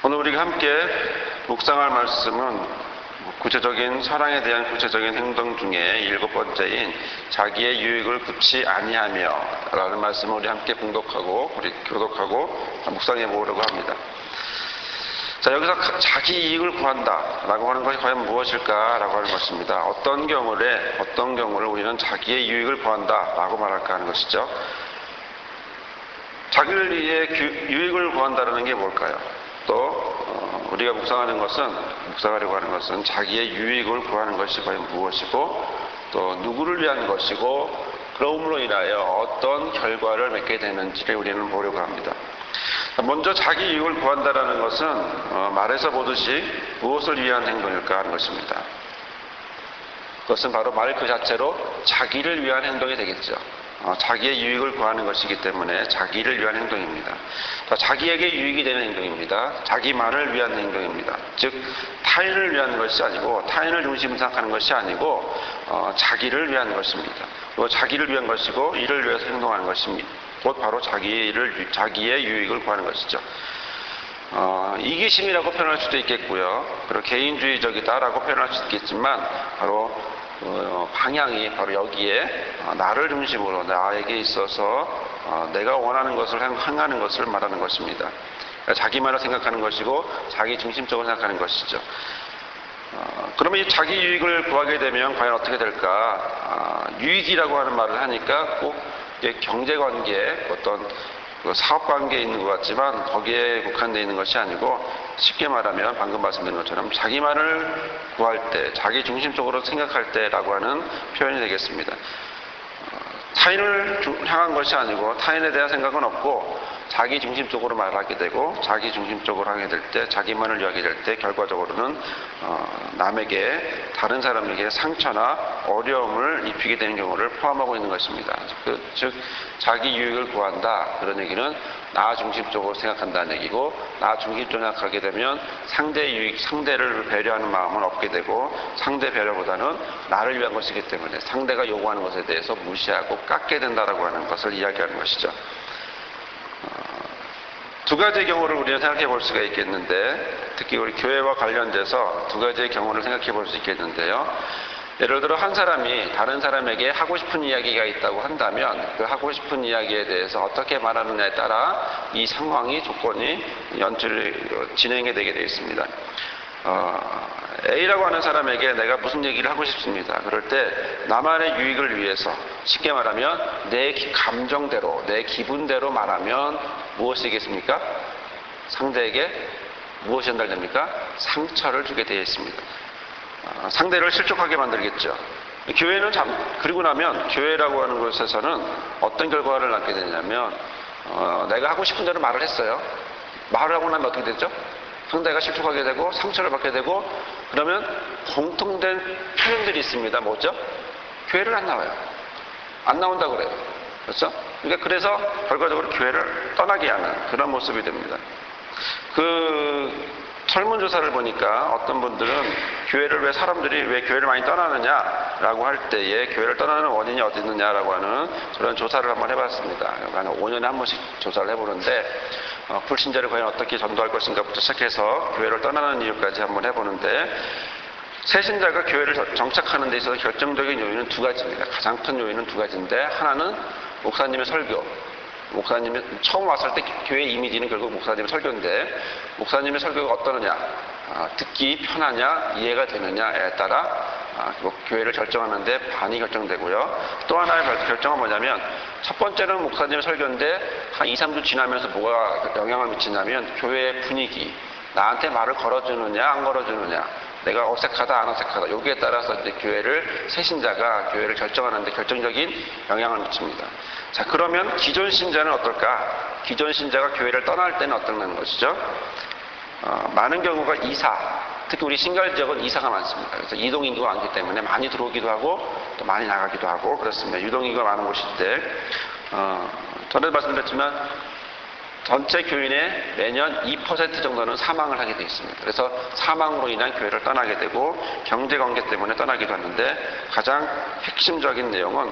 오늘 우리가 함께 묵상할 말씀은 구체적인 사랑에 대한 구체적인 행동 중에 7번째인 자기의 유익을 굳이 아니하며 라는 말씀을 우리 함께 교독하고 묵상해 보려고 합니다. 자, 여기서 자기 이익을 구한다 라고 하는 것이 과연 무엇일까 라고 하는 것입니다. 어떤 경우를 우리는 자기의 유익을 구한다 라고 말할까 하는 것이죠. 자기를 위해 유익을 구한다는 게 뭘까요? 또 우리가 묵상하려고 하는 것은 자기의 유익을 구하는 것이 과연 무엇이고 또 누구를 위한 것이고 그러므로 인하여 어떤 결과를 맺게 되는지를 우리는 보려고 합니다. 먼저 자기 유익을 구한다는 것은 말에서 보듯이 무엇을 위한 행동일까 하는 것입니다. 그것은 바로 말 그 자체로 자기를 위한 행동이 되겠죠. 자기의 유익을 구하는 것이기 때문에 자기를 위한 행동입니다. 자기에게 유익이 되는 행동입니다. 자기만을 위한 행동입니다. 즉 타인을 위한 것이 아니고 타인을 중심으로 생각하는 것이 아니고 자기를 위한 것입니다. 또 자기를 위한 것이고 이를 위해서 행동하는 것입니다. 곧 바로 자기의 유익을 구하는 것이죠. 이기심이라고 표현할 수도 있겠고요. 그리고 개인주의적이다라고 표현할 수도 있겠지만 바로 방향이 바로 여기에 나를 중심으로 나에게 있어서 내가 원하는 것을 행하는 것을 말하는 것입니다. 자기만을 생각하는 것이고 자기 중심적으로 생각하는 것이죠. 그러면 이 자기 유익을 구하게 되면 과연 어떻게 될까? 유익이라고 하는 말을 하니까 꼭 경제관계, 어떤 사업관계에 있는 것 같지만 거기에 국한되어 있는 것이 아니고 쉽게 말하면 방금 말씀드린 것처럼 자기만을 구할 때, 자기 중심적으로 생각할 때라고 하는 표현이 되겠습니다. 타인을 향한 것이 아니고 타인에 대한 생각은 없고 자기 중심적으로 말하게 되고 자기 중심적으로 하게 될 때, 자기만을 위하게 될 때 결과적으로는 남에게, 다른 사람에게 상처나 어려움을 입히게 되는 경우를 포함하고 있는 것입니다. 즉 자기 유익을 구한다, 그런 얘기는 나 중심적으로 생각한다는 얘기고, 나 중심적으로 생각하게 되면 상대의 유익, 상대를 배려하는 마음은 없게 되고 상대 배려보다는 나를 위한 것이기 때문에 상대가 요구하는 것에 대해서 무시하고 깎게 된다라고 하는 것을 이야기하는 것이죠. 두 가지의 경우를 우리는 생각해 볼 수가 있겠는데, 특히 우리 교회와 관련돼서 두 가지의 경우를 생각해 볼 수 있겠는데요. 예를 들어 한 사람이 다른 사람에게 하고 싶은 이야기가 있다고 한다면 그 하고 싶은 이야기에 대해서 어떻게 말하느냐에 따라 이 상황이, 조건이 진행이 되게 되어 있습니다. A라고 하는 사람에게 내가 무슨 얘기를 하고 싶습니다. 그럴 때 나만의 유익을 위해서, 쉽게 말하면 내 감정대로, 내 기분대로 말하면 무엇이겠습니까? 상대에게 무엇이 전달됩니까? 상처를 주게 되어 있습니다. 상대를 실족하게 만들겠죠. 그리고 나면 교회라고 하는 곳에서는 어떤 결과를 낳게 되냐면 내가 하고 싶은 대로 말을 했어요. 말을 하고 나면 어떻게 되죠? 상대가 실족하게 되고 상처를 받게 되고, 그러면 공통된 표현들이 있습니다. 뭐죠? 교회를 안 나와요. 안 나온다고 그래요. 그렇죠? 그래서 결과적으로 교회를 떠나게 하는 그런 모습이 됩니다. 설문조사를 보니까 어떤 분들은 사람들이 왜 교회를 많이 떠나느냐라고 할 때에 교회를 떠나는 원인이 어디 있느냐라고 하는 그런 조사를 한번 해봤습니다. 한 5년에 한 번씩 조사를 해보는데, 불신자를 과연 어떻게 전도할 것인가부터 시작해서 교회를 떠나는 이유까지 한번 해보는데, 새신자가 교회를 정착하는 데 있어서 결정적인 요인은 두 가지입니다. 가장 큰 요인은 두 가지인데, 하나는 목사님의 설교. 목사님이 처음 왔을 때 교회 이미지는 결국 목사님의 설교인데, 목사님의 설교가 어떠느냐, 듣기 편하냐, 이해가 되느냐에 따라 교회를 결정하는데 반이 결정되고요. 또 하나의 결정은 뭐냐면, 첫 번째는 목사님의 설교인데 한 2, 3주 지나면서 뭐가 영향을 미치냐면 교회의 분위기, 나한테 말을 걸어주느냐 안 걸어주느냐, 내가 어색하다 안 어색하다, 여기에 따라서 이제 새신자가 교회를 결정하는데 결정적인 영향을 미칩니다. 자, 그러면 기존 신자는 어떨까? 기존 신자가 교회를 떠날 때는 어떤 것이죠? 많은 경우가 특히 우리 신갈 지역은 이사가 많습니다. 그래서 이동 인구가 많기 때문에 많이 들어오기도 하고 또 많이 나가기도 하고 그렇습니다. 유동 인구가 많은 곳인데, 전에도 말씀드렸지만 전체 교인의 매년 2% 정도는 사망을 하게 되어 있습니다. 그래서 사망으로 인한 교회를 떠나게 되고 경제관계 때문에 떠나기도 하는데, 가장 핵심적인 내용은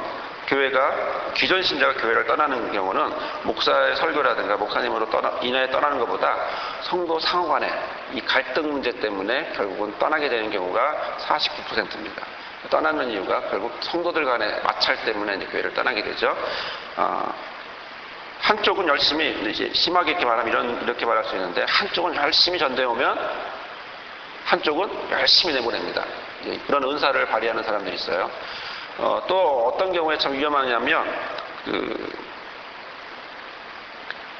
기존 신자가 교회를 떠나는 경우는 목사의 설교라든가 목사님으로 인하여 떠나는 것보다 성도 상호 간의 이 갈등 문제 때문에 결국은 떠나게 되는 경우가 49%입니다. 떠나는 이유가 결국 성도들 간의 마찰 때문에 이제 교회를 떠나게 되죠. 한쪽은 열심히, 이제 심하게 이렇게 말하면 이렇게 말할 수 있는데, 한쪽은 열심히 전도해 오면 한쪽은 열심히 내보냅니다. 그런 은사를 발휘하는 사람들이 있어요. 또 어떤 경우에 참 위험하냐면,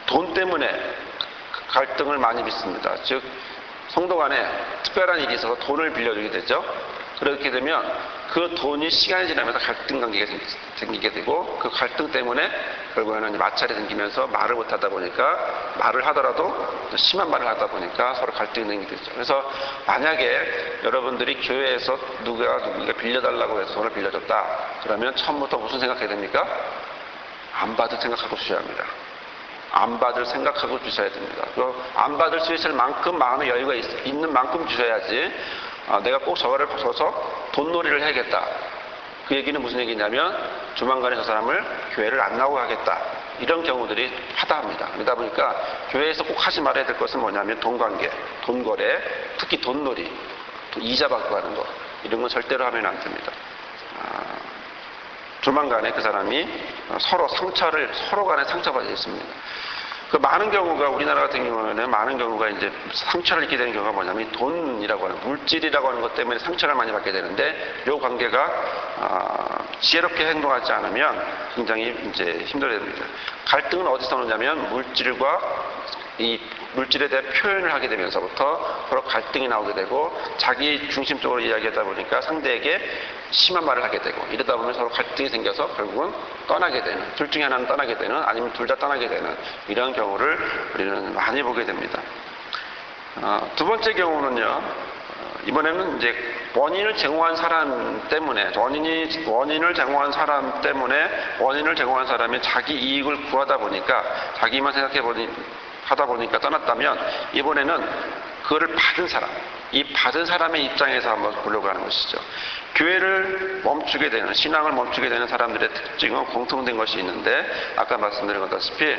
돈 때문에 갈등을 많이 빚습니다. 즉, 성도 간에 특별한 일이 있어서 돈을 빌려주게 되죠. 그렇게 되면 그 돈이 시간이 지나면서 갈등 관계가 생기게 되고, 그 갈등 때문에 결국에는 마찰이 생기면서 말을 못하다 보니까, 말을 하더라도 심한 말을 하다 보니까 서로 갈등이 생기게 되죠. 그래서 만약에 여러분들이 교회에서 누가 빌려달라고 해서 돈을 빌려줬다, 그러면 처음부터 무슨 생각해야 됩니까? 안 받을 생각하고 주셔야 합니다. 안 받을 생각하고 주셔야 됩니다. 안 받을 수 있을 만큼 마음의 여유가 있는 만큼 주셔야지, 내가 꼭 저거를 줘서 돈놀이를 해야겠다. 그 얘기는 무슨 얘기냐면 조만간에 저 사람을 교회를 안 나오게 하겠다. 이런 경우들이 하다합니다. 그러다 보니까 교회에서 꼭 하지 말아야 될 것은 뭐냐면 돈관계, 돈거래, 특히 돈놀이, 이자 받고 하는 거, 이런 건 절대로 하면 안 됩니다. 조만간에 그 사람이 서로 간에 상처받아 있습니다. 그 많은 경우가, 우리나라 같은 경우에는 많은 경우가 이제 상처를 입게 되는 경우가 뭐냐면 돈이라고 하는, 물질이라고 하는 것 때문에 상처를 많이 받게 되는데, 이 관계가 지혜롭게 행동하지 않으면 굉장히 이제 힘들어야 됩니다. 갈등은 어디서 오느냐면 이 물질에 대한 표현을 하게 되면서부터 서로 갈등이 나오게 되고, 자기 중심적으로 이야기하다 보니까 상대에게 심한 말을 하게 되고, 이러다 보면 서로 갈등이 생겨서 결국은 떠나게 되는, 둘 중에 하나는 떠나게 되는, 아니면 둘 다 떠나게 되는, 이런 경우를 우리는 많이 보게 됩니다. 두 번째 경우는요, 이번에는 이제 원인을 제공한 사람 때문에, 원인을 제공한 사람이 자기 이익을 구하다 보니까, 자기만 하다 보니까 떠났다면, 이번에는 그거를 받은 사람, 이 받은 사람의 입장에서 한번 보려고 하는 것이죠. 교회를 멈추게 되는, 신앙을 멈추게 되는 사람들의 특징은 공통된 것이 있는데, 아까 말씀드린 것 같다시피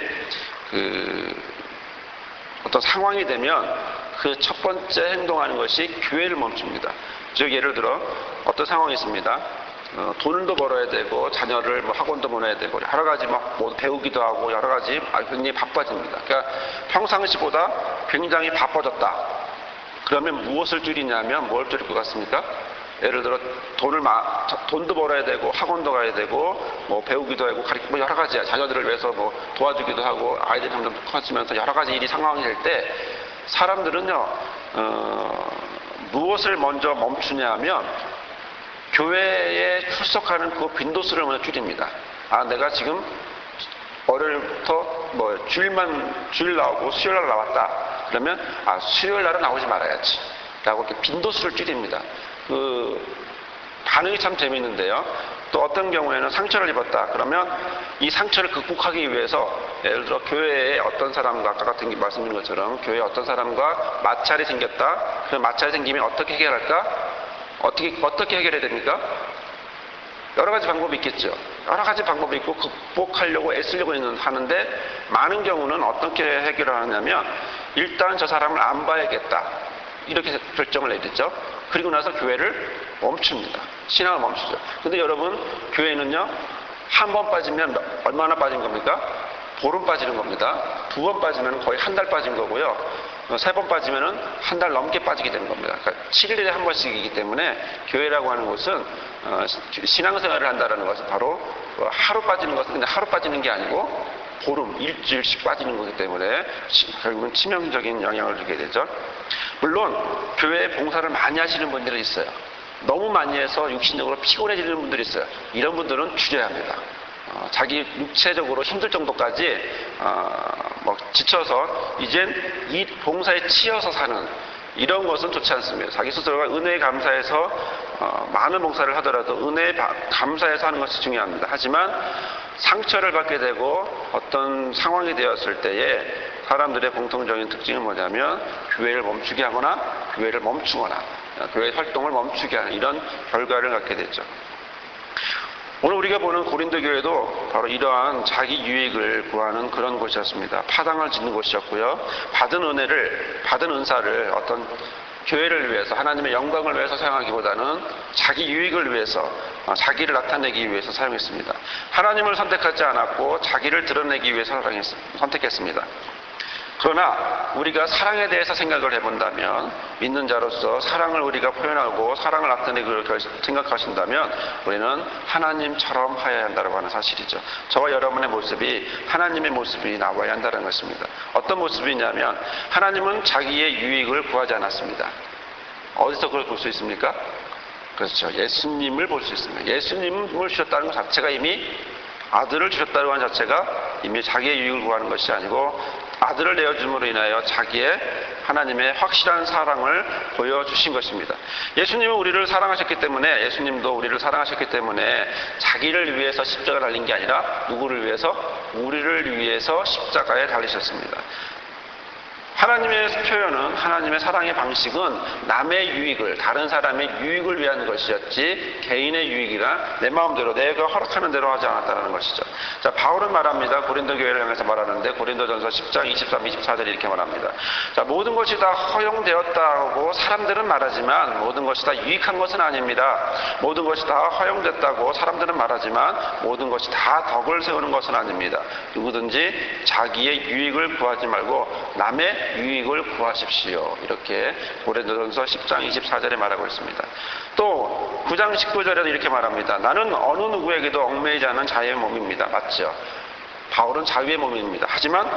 어떤 상황이 되면 그 첫 번째 행동하는 것이 교회를 멈춥니다. 즉, 예를 들어 어떤 상황이 있습니다. 돈도 벌어야 되고, 자녀를 학원도 보내야 되고, 여러 가지 배우기도 하고, 여러 가지 굉장히 바빠집니다. 그러니까 평상시보다 굉장히 바빠졌다. 그러면 무엇을 줄이냐면, 뭘 줄일 것 같습니까? 예를 들어 돈도 벌어야 되고, 학원도 가야 되고, 배우기도 하고, 여러 가지 자녀들을 위해서 도와주기도 하고, 아이들이 점점 커지면서 여러 가지 일이 상황이 될 때, 사람들은요, 무엇을 먼저 멈추냐 하면 교회에 출석하는 그 빈도수를 먼저 줄입니다. 내가 지금 월요일부터 주일 나오고 수요일날 나왔다. 그러면 수요일날은 나오지 말아야지 라고 이렇게 빈도수를 줄입니다. 반응이 참 재미있는데요. 또 어떤 경우에는 상처를 입었다. 그러면 이 상처를 극복하기 위해서, 예를 들어 교회에 어떤 사람과, 아까 같은 말씀드린 것처럼 교회에 어떤 사람과 마찰이 생겼다. 그 마찰이 생기면 어떻게 해결할까? 어떻게 해결해야 됩니까? 여러 가지 방법이 있겠죠. 여러 가지 방법이 있고 극복하려고 애쓰려고 하는데, 많은 경우는 어떻게 해결을 하냐면 일단 저 사람을 안 봐야겠다. 이렇게 결정을 내렸죠. 그리고 나서 교회를 멈춥니다. 신앙을 멈추죠. 근데 여러분, 교회는요, 한 번 빠지면 얼마나 빠진 겁니까? 보름 빠지는 겁니다. 두 번 빠지면 거의 한 달 빠진 거고요. 세 번 빠지면 한 달 넘게 빠지게 되는 겁니다. 그러니까 7일에 한 번씩이기 때문에 교회라고 하는 것은 신앙생활을 한다는 것은 바로 하루 빠지는 것은 그냥 하루 빠지는 게 아니고 보름, 일주일씩 빠지는 거기 때문에 결국은 치명적인 영향을 주게 되죠. 물론 교회에 봉사를 많이 하시는 분들이 있어요. 너무 많이 해서 육신적으로 피곤해지는 분들이 있어요. 이런 분들은 줄여야 합니다. 자기 육체적으로 힘들 정도까지 지쳐서 이젠 이 봉사에 치여서 사는 이런 것은 좋지 않습니다. 자기 스스로가 은혜에 감사해서 많은 봉사를 하더라도 은혜에 감사해서 하는 것이 중요합니다. 하지만 상처를 받게 되고 어떤 상황이 되었을 때에 사람들의 공통적인 특징은 뭐냐면 교회를 멈추게 하거나 교회를 멈추거나 교회 활동을 멈추게 하는 이런 결과를 갖게 되죠. 오늘 우리가 보는 고린도 교회도 바로 이러한 자기 유익을 구하는 그런 곳이었습니다. 파당을 짓는 곳이었고요. 받은 은혜를, 받은 은사를 어떤 교회를 위해서, 하나님의 영광을 위해서 사용하기보다는 자기 유익을 위해서, 자기를 나타내기 위해서 사용했습니다. 하나님을 선택하지 않았고 자기를 드러내기 위해서 선택했습니다. 그러나 우리가 사랑에 대해서 생각을 해본다면, 믿는 자로서 사랑을 우리가 표현하고 사랑을 나타내기를 생각하신다면 우리는 하나님처럼 하여야 한다고 하는 사실이죠. 저와 여러분의 모습이 하나님의 모습이 나와야 한다는 것입니다. 어떤 모습이냐면, 하나님은 자기의 유익을 구하지 않았습니다. 어디서 그걸 볼 수 있습니까? 그렇죠. 예수님을 볼 수 있습니다. 예수님을 주셨다는 것 자체가 이미, 아들을 주셨다고 하는 자체가 이미 자기의 유익을 구하는 것이 아니고, 아들을 내어줌으로 인하여 자기의 하나님의 확실한 사랑을 보여주신 것입니다. 예수님은 우리를 사랑하셨기 때문에, 예수님도 우리를 사랑하셨기 때문에 자기를 위해서 십자가 달린 게 아니라 누구를 위해서? 우리를 위해서 십자가에 달리셨습니다. 하나님의 표현은, 하나님의 사랑의 방식은 남의 유익을, 다른 사람의 유익을 위한 것이었지 개인의 유익이나 내 마음대로 내가 허락하는 대로 하지 않았다는 것이죠. 자, 바울은 말합니다. 고린도 교회를 향해서 말하는데 고린도전서 10장 23, 24절에 이렇게 말합니다. 자, 모든 것이 다 허용되었다고 사람들은 말하지만 모든 것이 다 유익한 것은 아닙니다. 모든 것이 다 허용됐다고 사람들은 말하지만 모든 것이 다 덕을 세우는 것은 아닙니다. 누구든지 자기의 유익을 구하지 말고 남의 유익을 구하십시오. 이렇게 고린도전서 10장 24절에 말하고 있습니다. 또 9장 19절에도 이렇게 말합니다. 나는 어느 누구에게도 얽매이지 않은 자유의 몸입니다. 맞죠? 바울은 자유의 몸입니다. 하지만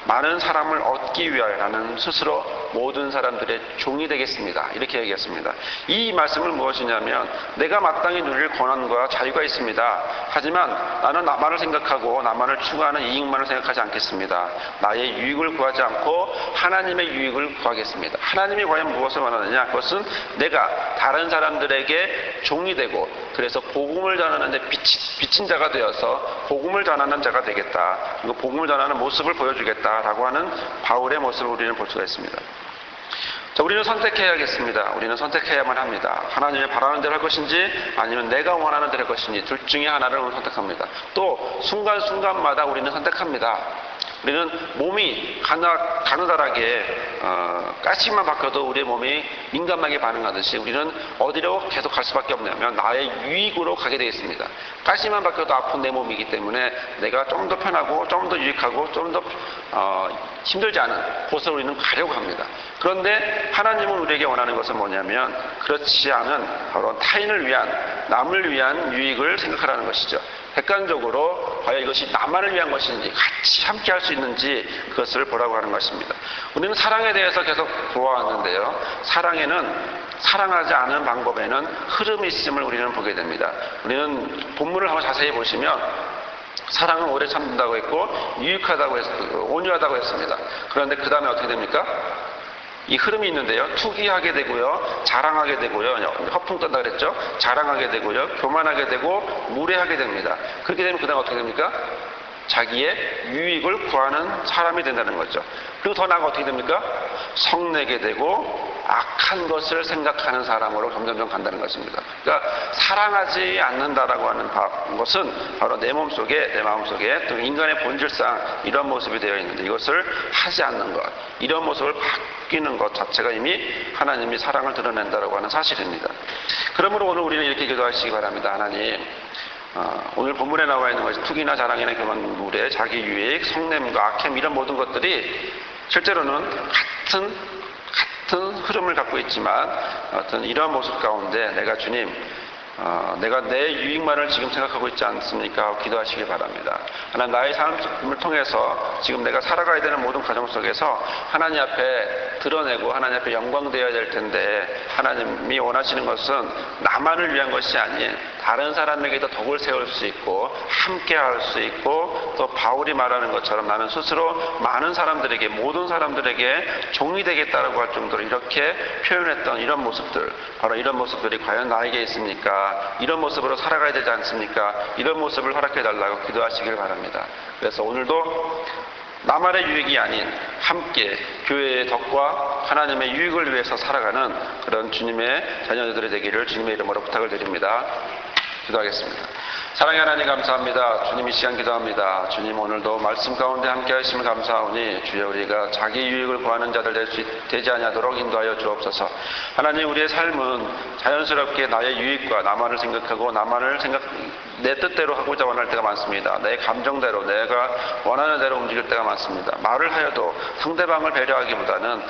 많은 사람을 얻기 위하여 나는 스스로 모든 사람들의 종이 되겠습니다. 이렇게 얘기했습니다. 이 말씀은 무엇이냐면, 내가 마땅히 누릴 권한과 자유가 있습니다. 하지만 나는 나만을 생각하고 나만을 추구하는 이익만을 생각하지 않겠습니다. 나의 유익을 구하지 않고 하나님의 유익을 구하겠습니다. 하나님이 과연 무엇을 원하느냐? 그것은 내가 다른 사람들에게 종이 되고, 그래서 복음을 전하는 데 비친 자가 되어서 복음을 전하는 자가 되겠다. 그리고 복음을 전하는 모습을 보여주겠다. 라고 하는 바울의 모습을 우리는 볼 수가 있습니다. 자, 우리는 선택해야겠습니다. 우리는 선택해야만 합니다. 하나님의 바라는 대로 할 것인지 아니면 내가 원하는 대로 할 것인지 둘 중에 하나를 선택합니다. 또 순간순간마다 우리는 선택합니다. 우리는 몸이 가느다랗게 가시만 바뀌어도 우리의 몸이 민감하게 반응하듯이 우리는 어디로 계속 갈 수밖에 없냐면 나의 유익으로 가게 되어 있습니다. 가시만 바뀌어도 아픈 내 몸이기 때문에 내가 좀 더 편하고 좀 더 유익하고 좀 더 힘들지 않은 곳을 우리는 가려고 합니다. 그런데 하나님은 우리에게 원하는 것은 뭐냐면, 그렇지 않은 바로 타인을 위한, 남을 위한 유익을 생각하라는 것이죠. 객관적으로 과연 이것이 나만을 위한 것인지, 같이 함께 할 수 있는지 그것을 보라고 하는 것입니다. 우리는 사랑에 대해서 계속 보아왔는데요, 사랑하지 않은 방법에는 흐름이 있음을 우리는 보게 됩니다. 우리는 본문을 한번 자세히 보시면 사랑은 오래 참는다고 했고 유익하다고 온유하다고 했습니다. 그런데 그 다음에 어떻게 됩니까? 이 흐름이 있는데요, 투기하게 되고요, 자랑하게 되고요, 허풍 떤다 그랬죠? 자랑하게 되고요, 교만하게 되고 무례하게 됩니다. 그렇게 되면 그 다음 어떻게 됩니까? 자기의 유익을 구하는 사람이 된다는 거죠. 그리고 더 나아가 어떻게 됩니까? 성내게 되고 악한 것을 생각하는 사람으로 점점점 간다는 것입니다. 그러니까 사랑하지 않는다라고 하는 것은 바로 내 몸속에, 내 마음속에 또 인간의 본질상 이런 모습이 되어 있는데, 이것을 하지 않는 것, 이런 모습을 바뀌는 것 자체가 이미 하나님이 사랑을 드러낸다라고 하는 사실입니다. 그러므로 오늘 우리는 이렇게 기도하시기 바랍니다. 하나님, 오늘 본문에 나와 있는 것이 투기나 자랑이나 교만, 무례, 자기 유익, 성냄과 악행, 이런 모든 것들이 실제로는 같은 흐름을 갖고 있지만 어떤 이러한 모습 가운데 내가 주님, 내가 내 유익만을 지금 생각하고 있지 않습니까? 기도하시기 바랍니다. 하나님, 나의 삶을 통해서 지금 내가 살아가야 되는 모든 과정 속에서 하나님 앞에 드러내고 하나님 앞에 영광되어야 될 텐데, 하나님이 원하시는 것은 나만을 위한 것이 아닌 다른 사람에게도 덕을 세울 수 있고 함께 할 수 있고, 또 바울이 말하는 것처럼 나는 스스로 많은 사람들에게, 모든 사람들에게 종이 되겠다라고 할 정도로 이렇게 표현했던 이런 모습들, 바로 이런 모습들이 과연 나에게 있습니까? 이런 모습으로 살아가야 되지 않습니까? 이런 모습을 허락해달라고 기도하시길 바랍니다. 그래서 오늘도 나만의 유익이 아닌 함께 교회의 덕과 하나님의 유익을 위해서 살아가는 그런 주님의 자녀들이 되기를 주님의 이름으로 부탁을 드립니다. 기도하겠습니다. 사랑의 하나님 감사합니다. 주님 이 시간 기도합니다. 주님 오늘도 말씀 가운데 함께 하심을 감사하오니 주여 우리가 자기 유익을 구하는 자들 되지 아니하도록 인도하여 주옵소서. 하나님 우리의 삶은 자연스럽게 나의 유익과 나만을 생각하고 내 뜻대로 하고자 원할 때가 많습니다. 내 감정대로 내가 원하는 대로 움직일 때가 많습니다. 말을 하여도 상대방을 배려하기보다는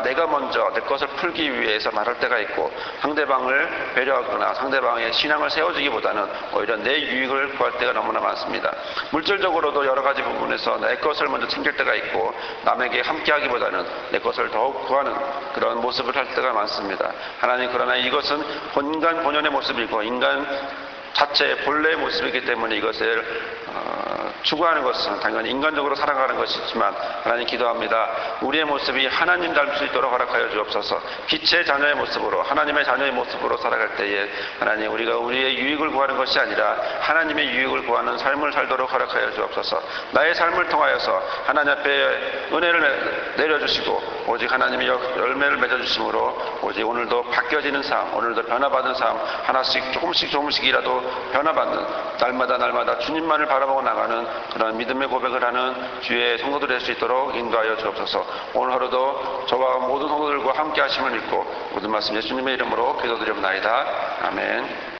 내가 먼저 내 것을 풀기 위해서 말할 때가 있고 상대방을 배려하거나 상대방의 신앙을 세워주기보다는 오히려 내 유익을 구할 때가 너무나 많습니다. 물질적으로도 여러 가지 부분에서 내 것을 먼저 챙길 때가 있고 남에게 함께하기보다는 내 것을 더욱 구하는 그런 모습을 할 때가 많습니다. 하나님 그러나 이것은 인간 본연의 모습이고 인간 자체의 본래의 모습이기 때문에 이것을 추구하는 것은 당연히 인간적으로 살아가는 것이지만 하나님 기도합니다. 우리의 모습이 하나님 닮을 수 있도록 허락하여 주옵소서. 빛의 자녀의 모습으로 하나님의 자녀의 모습으로 살아갈 때에 하나님 우리가 우리의 유익을 구하는 것이 아니라 하나님의 유익을 구하는 삶을 살도록 허락하여 주옵소서. 나의 삶을 통하여서 하나님 앞에 은혜를 내려주시고 오직 하나님의 열매를 맺어주심으로 오직 오늘도 바뀌어지는 삶, 오늘도 변화받는 삶 하나씩 조금씩이라도 변화받는 날마다 주님만을 바라보고 나가는 그런 믿음의 고백을 하는 주의 성도들 될 수 있도록 인도하여 주옵소서. 오늘 하루도 저와 모든 성도들과 함께 하심을 믿고 모든 말씀 예수님의 이름으로 기도드리옵나이다. 아멘.